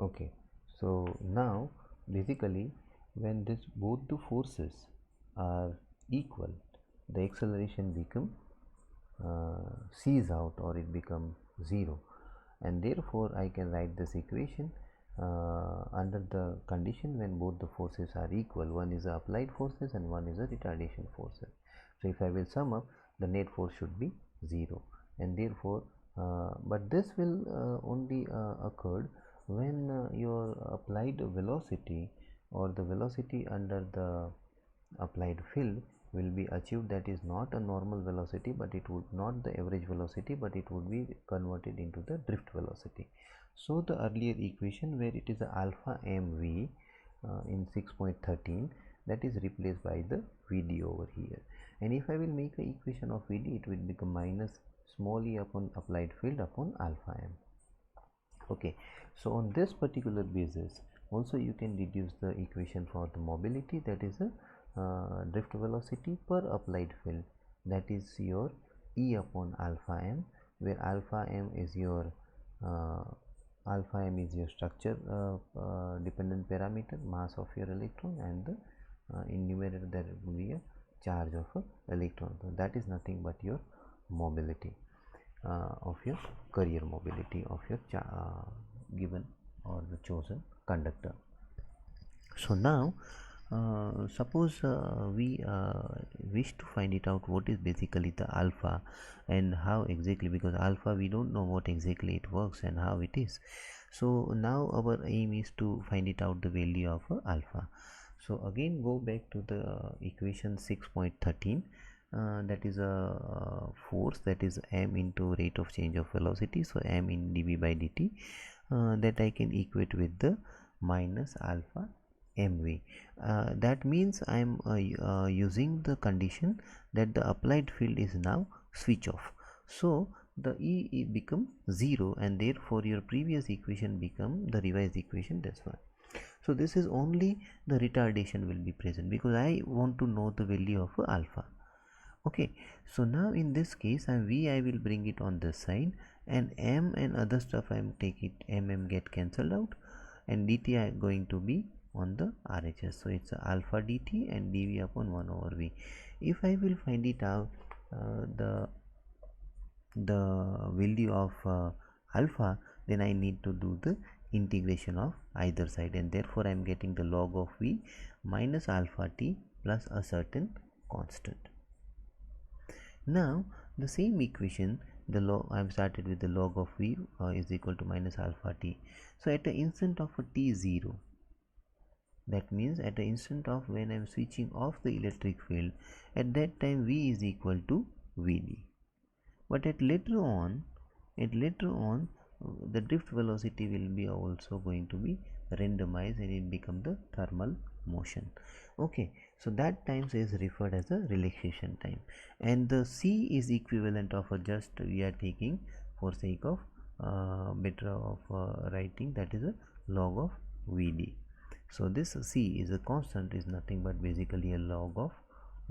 Okay, so now basically when this both the forces are equal, the acceleration become cease out, or it become 0, and therefore I can write this equation under the condition when both the forces are equal. One is the applied forces and one is the retardation forces. So if I will sum up, the net force should be 0, and therefore but this will only occurred when your applied velocity, or the velocity under the applied field, will be achieved. That is not a normal velocity, but it would not the average velocity, but it would be converted into the drift velocity. So the earlier equation where it is a alpha mv in 6.13, that is replaced by the vd over here, and if I will make an equation of vd, it will become minus small e upon applied field upon alpha m. Okay, so on this particular basis also you can deduce the equation for the mobility, that is a drift velocity per applied field, that is your E upon alpha m, where alpha m is your structure dependent parameter, mass of your electron, and the in numerator there will be a charge of a electron. So that is nothing but your mobility of your carrier mobility of your given or the chosen conductor. So now suppose we wish to find it out what is basically the alpha and how exactly, because alpha we don't know what exactly it works and how it is. So now our aim is to find it out the value of alpha. So again go back to the equation 6.13, that is a force, that is m into rate of change of velocity, so m in dv by dt, that I can equate with the minus alpha mv. That means I am using the condition that the applied field is now switch off, so the E become 0, and therefore your previous equation become the revised equation. That's why. So this is only the retardation will be present, because I want to know the value of alpha. Okay, so now in this case I will bring it on this side, and m and other stuff I am take it, get cancelled out, and dt I am going to be on the RHS, so it's alpha dt and dv upon 1 over v. If I will find it out the value of alpha, then I need to do the integration of either side, and therefore I am getting the log of v minus alpha t plus a certain constant. Now the same equation, the log, I have started with the log of v is equal to minus alpha t. So at the instant of a t0, that means at the instant of when I am switching off the electric field, at that time v is equal to vd. But at later on the drift velocity will be also going to be randomized, and it become the thermal motion. Okay, so that time is referred as a relaxation time, and the c is equivalent of a, just we are taking for sake of better of writing, that is a log of vd. So this c is a constant, is nothing but basically a log of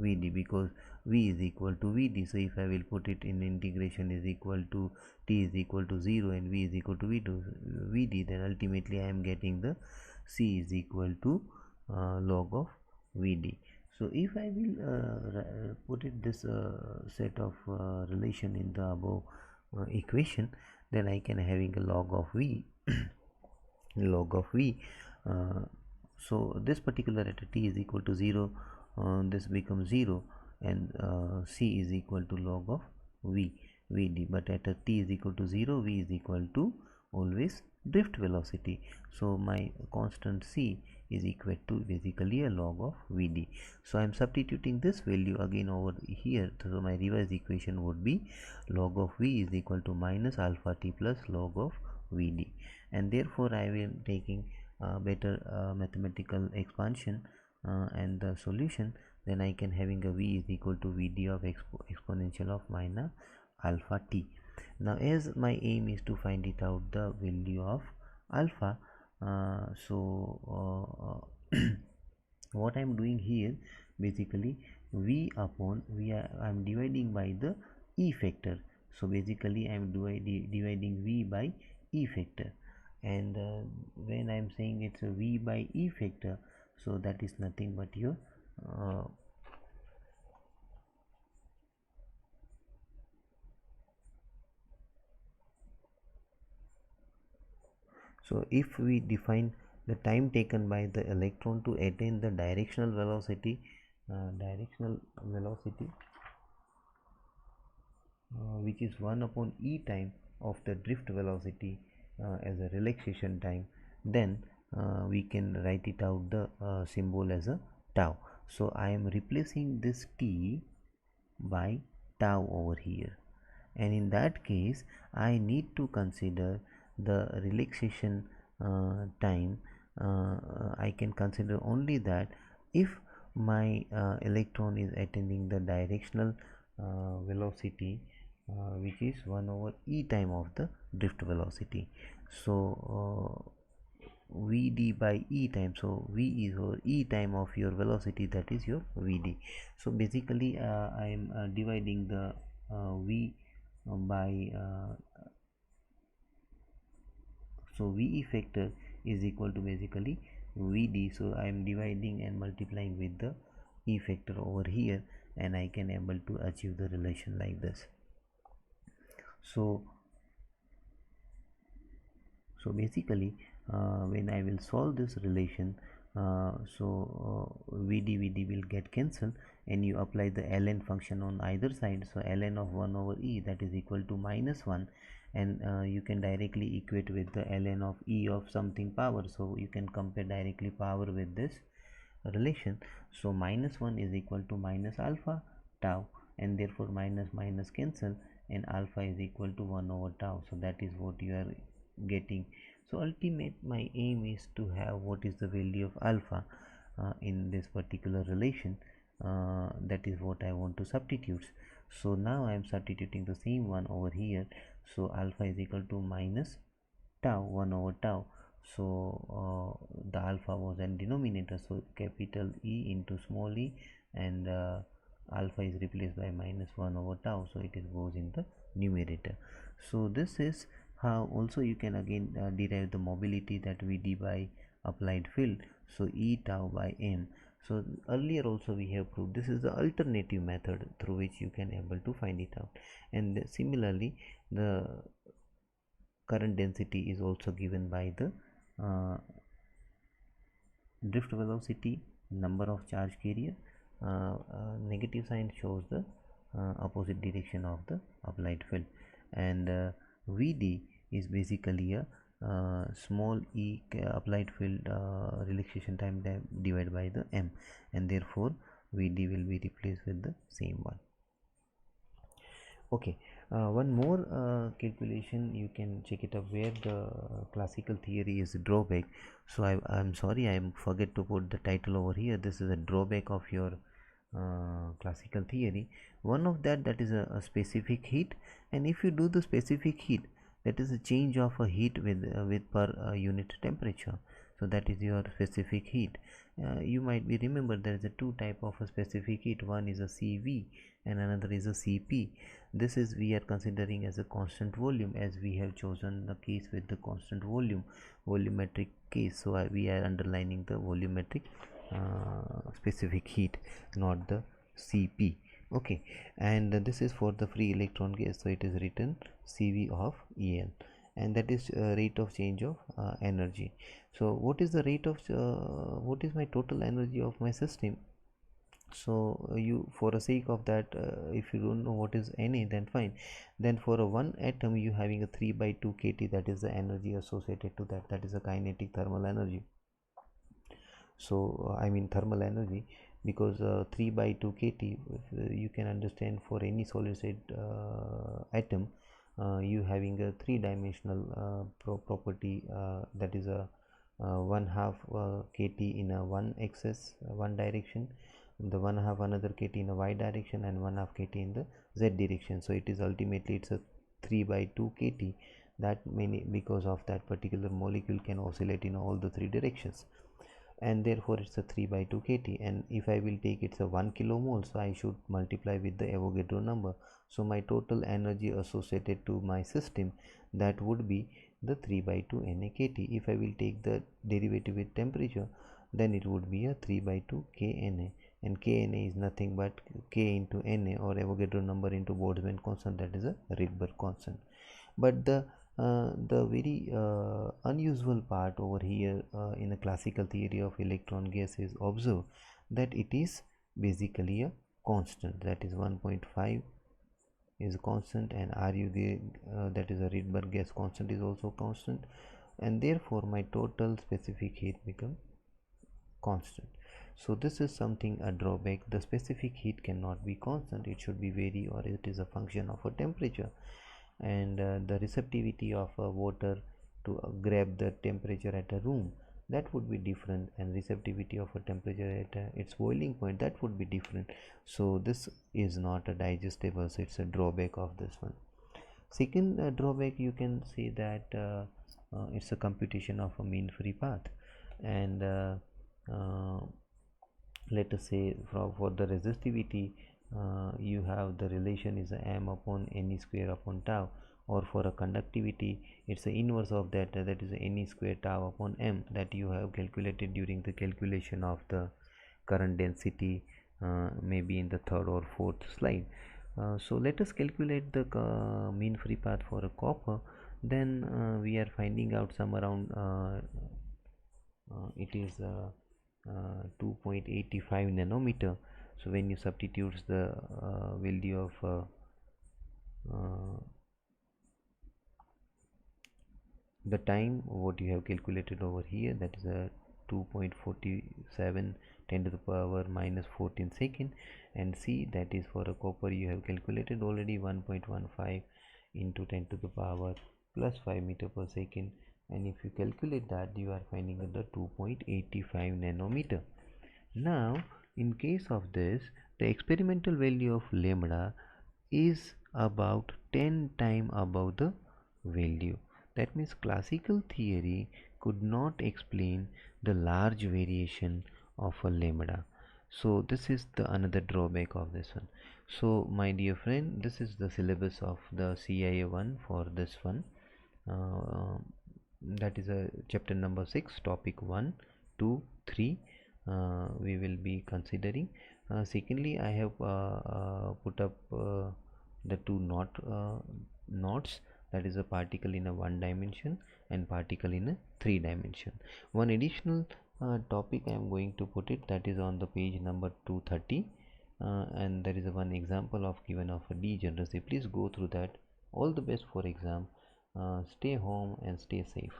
vd, because v is equal to vd. So if I will put it in integration is equal to t is equal to 0 and v is equal to vd, then ultimately I am getting the c is equal to log of vd. So if I will put it this set of relation in the above equation, then I can having a log of v log of v. So this particular at t is equal to 0, this becomes 0, and c is equal to log of vd, but at a t is equal to 0, v is equal to always drift velocity, so my constant c is equal to basically a log of vd. So I am substituting this value again over here, so my revised equation would be log of v is equal to minus alpha t plus log of vd, and therefore I am taking better mathematical expansion and the solution, then I can having a v is equal to vd of exponential of minus alpha t. Now as my aim is to find it out the value of alpha, what I am doing here, basically v upon v, I am dividing by the e factor, so basically I am dividing v by e factor, and when am saying it's a V by E factor, so that is nothing but your so if we define the time taken by the electron to attain the directional velocity which is 1 upon e time of the drift velocity as a relaxation time, then we can write it out the symbol as a tau. So I am replacing this t by tau over here, and in that case I need to consider the relaxation time. I can consider only that if my electron is attaining the directional velocity which is 1 over e time of the drift velocity. So vd by e time, so v is your e time of your velocity, that is your vd. So basically I am dividing the v by so ve factor is equal to basically vd, so I am dividing and multiplying with the e factor over here, and I can able to achieve the relation like this. So basically when I will solve this relation, VD will get cancelled, and you apply the ln function on either side. So ln of 1 over e, that is equal to -1, and you can directly equate with the ln of e of something power, so you can compare directly power with this relation. So -1 is equal to minus alpha tau, and therefore minus minus cancel, and alpha is equal to 1 over tau. So that is what you are getting. So ultimate my aim is to have what is the value of alpha in this particular relation. That is what I want to substitute. So now I am substituting the same one over here. So alpha is equal to minus tau, 1 over tau. So the alpha was in denominator, so capital E into small e, and alpha is replaced by -1 over tau, so it is goes in the numerator. So this is how also you can again derive the mobility, that Vd by applied field, so E tau by m. So earlier also we have proved this is the alternative method through which you can able to find it out, and similarly the current density is also given by the drift velocity, number of charge carrier. Negative sign shows the opposite direction of the applied field, and Vd is basically a small e applied field relaxation time divided by the m, and therefore Vd will be replaced with the same one. Okay, one more calculation you can check it up where the classical theory is drawback. So I'm sorry, I forget to put the title over here. This is a drawback of your classical theory. One of that is a specific heat, and if you do the specific heat, that is a change of a heat with per unit temperature. So that is your specific heat. You might be remember there is a two type of a specific heat. One is a CV and another is a CP. This is we are considering as a constant volume, as we have chosen the case with the constant volumetric case. So we are underlining the volumetric specific heat, not the CP. Okay, and this is for the free electron gas, so it is written CV of EL, and that is rate of change of energy. So what is the rate of what is my total energy of my system? So you, for the sake of that, if you don't know what is Na, then fine, then for a one atom you having a 3 by 2 kT, that is the energy associated to that, that is a kinetic thermal energy. So I mean thermal energy, because 3 by 2 kT, you can understand for any solid state atom, you having a three-dimensional property, that is a 1/2 kT in a one axis, one direction, the 1/2 another kT in a y direction, and 1/2 kT in the z direction. So it is ultimately it's a 3 by 2 kT, that many, because of that particular molecule can oscillate in all the three directions, and therefore it's a 3 by 2 kT. And if I will take it's a 1 kilomole, so I should multiply with the Avogadro number. So my total energy associated to my system, that would be the 3 by 2 Na kT. If I will take the derivative with temperature, then it would be a 3 by 2 Kna, and Kna is nothing but K into Na, or Avogadro number into Boltzmann constant, that is a Rydberg constant. But the very unusual part over here in the classical theory of electron gas is observe that it is basically a constant, that is 1.5 is a constant, and Ru that is a Rydberg gas constant is also constant, and therefore my total specific heat become constant. So this is something a drawback. The specific heat cannot be constant, it should be vary, or it is a function of a temperature, and the receptivity of water to grab the temperature at a room, that would be different, and receptivity of a temperature at its boiling point, that would be different. So this is not a digestible, so it's a drawback of this one. Second drawback, you can say that it's a computation of a mean free path, and let us say for the resistivity, you have the relation is m upon ne square upon tau, or for a conductivity it's the inverse of that, that is ne square tau upon m, that you have calculated during the calculation of the current density, maybe in the third or fourth slide. So let us calculate the mean free path for a copper. Then we are finding out some around it is 2.85 nanometer. So when you substitute the value of the time what you have calculated over here, that is a 2.47 10 to the power minus 14 second, and see that is for a copper you have calculated already 1.15 into 10 to the power plus 5 meter per second, and if you calculate that, you are finding the 2.85 nanometer. Now in case of this, the experimental value of lambda is about 10 times above the value. That means classical theory could not explain the large variation of a lambda. So this is the another drawback of this one. So my dear friend, this is the syllabus of the CIA 1 for this one. That is a chapter number 6, topic 1, 2, 3. We will be considering. Secondly, I have put up the two knots, that is a particle in a 1 dimension and particle in a 3 dimension. One additional topic I am going to put it, that is on the page number 230, and there is one example of given of a degeneracy. Please go through that. All the best for exam. Stay home and stay safe.